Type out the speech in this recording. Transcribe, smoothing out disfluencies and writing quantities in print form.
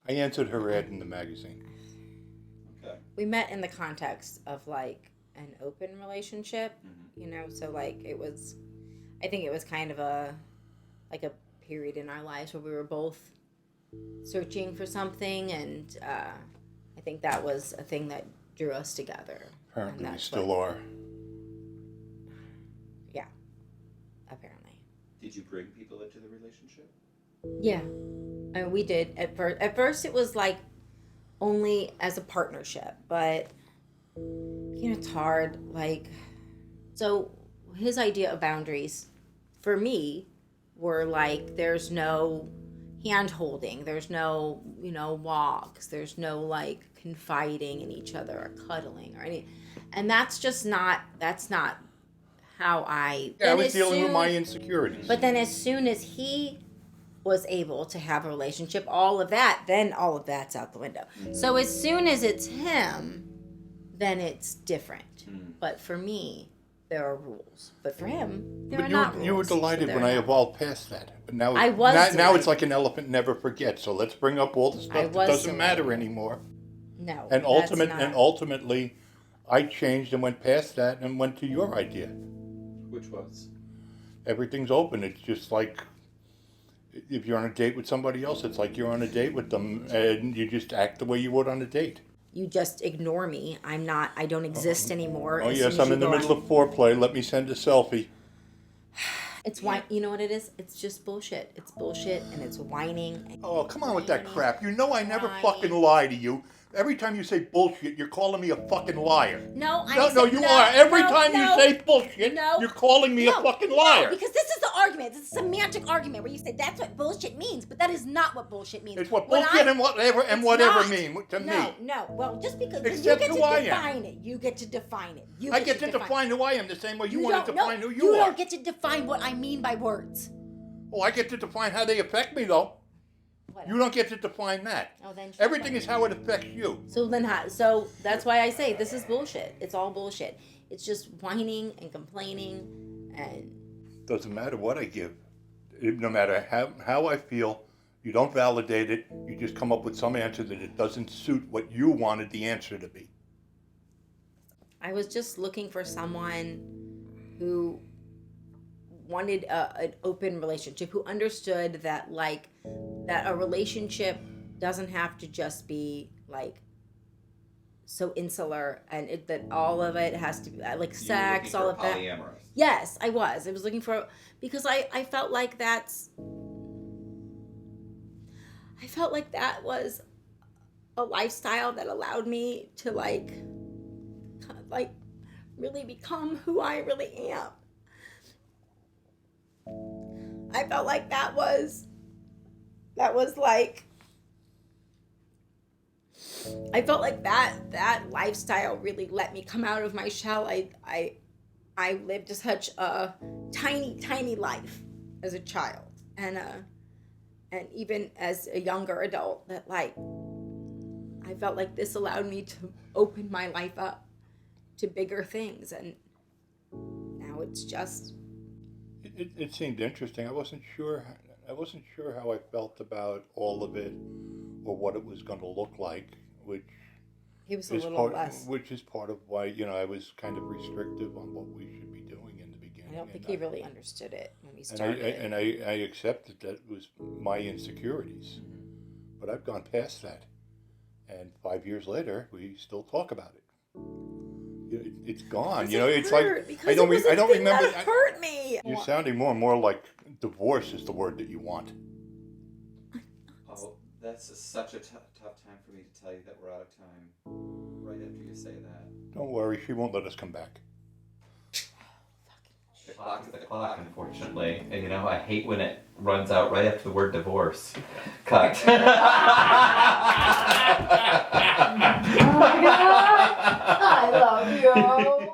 I answered her ad in the magazine. Okay. We met in the context of like an open relationship, so like I think it was kind of a period in our lives where we were both searching for something, and I think that was a thing that drew us together. Apparently we still are. Yeah, apparently. Did you bring people into the relationship? Yeah, I mean, we did at first. At first, it was like only as a partnership, but it's hard. Like, so his idea of boundaries for me were like there's no hand holding, there's no walks, there's no like confiding in each other or cuddling or any, and that's not how I. Yeah, I was dealing with my insecurities. But then as soon as he was able to have a relationship, all of that's out the window. So as soon as it's him, then it's different. But for me, there are rules. But for him, there are not rules. You were delighted when I evolved past that. But now, I was now it's like an elephant never forgets. So let's bring up all the stuff that doesn't matter anymore. No. And ultimately, I changed and went past that and went to your idea. Which was? Everything's open. It's just like if you're on a date with somebody else, it's like you're on a date with them and you just act the way you would on a date. You just ignore me. I don't exist anymore. Oh, yes, I'm in the middle of foreplay. Let me send a selfie. It's why, you know what it is? It's just bullshit. It's bullshit and it's whining. Oh, come on with that crap. You know I never fucking lie to you. Every time you say bullshit, you're calling me a fucking liar. No, you are. Every time you say bullshit, you're calling me a fucking liar. No, because this is the argument. It's a semantic argument where you say that's what bullshit means, but that is not what bullshit means. It's what bullshit and whatever mean to me. No. Well, just because Except you get who to I define am. it. You get to define it. I get to define who I am the same way you want to define who you are. You don't get to define what I mean by words. Oh, I get to define how they affect me, though. Whatever. You don't get to define that. Oh, then everything is how it affects you. So that's why I say this is bullshit. It's all bullshit. It's just whining and complaining and... Doesn't matter what I give. No matter how I feel, you don't validate it. You just come up with some answer that it doesn't suit what you wanted the answer to be. I was just looking for someone who wanted an open relationship, who understood that that a relationship doesn't have to just be like so insular and that all of it has to be like sex, all of that. Polyamorous. Yes, I was looking for, because I felt like that was a lifestyle that allowed me to like really become who I really am. I felt like that was like, I felt like that lifestyle really let me come out of my shell. I lived such a tiny life as a child and even as a younger adult that like I felt like this allowed me to open my life up to bigger things, and now it's just. It seemed interesting. I wasn't sure how I felt about all of it or what it was going to look like, which is part of why I was kind of restrictive on what we should be doing in the beginning. I don't think he really understood it when we started. And I accepted that it was my insecurities, but I've gone past that, and 5 years later we still talk about it. It's gone. It's like I don't remember. That hurt me. You're sounding more and more like divorce is the word that you want. Oh, that's such a tough time for me to tell you that we're out of time. Right after you say that. Don't worry, she won't let us come back. The clock is the clock, unfortunately. And I hate when it runs out right after the word divorce. Cut. Oh my God. I love you.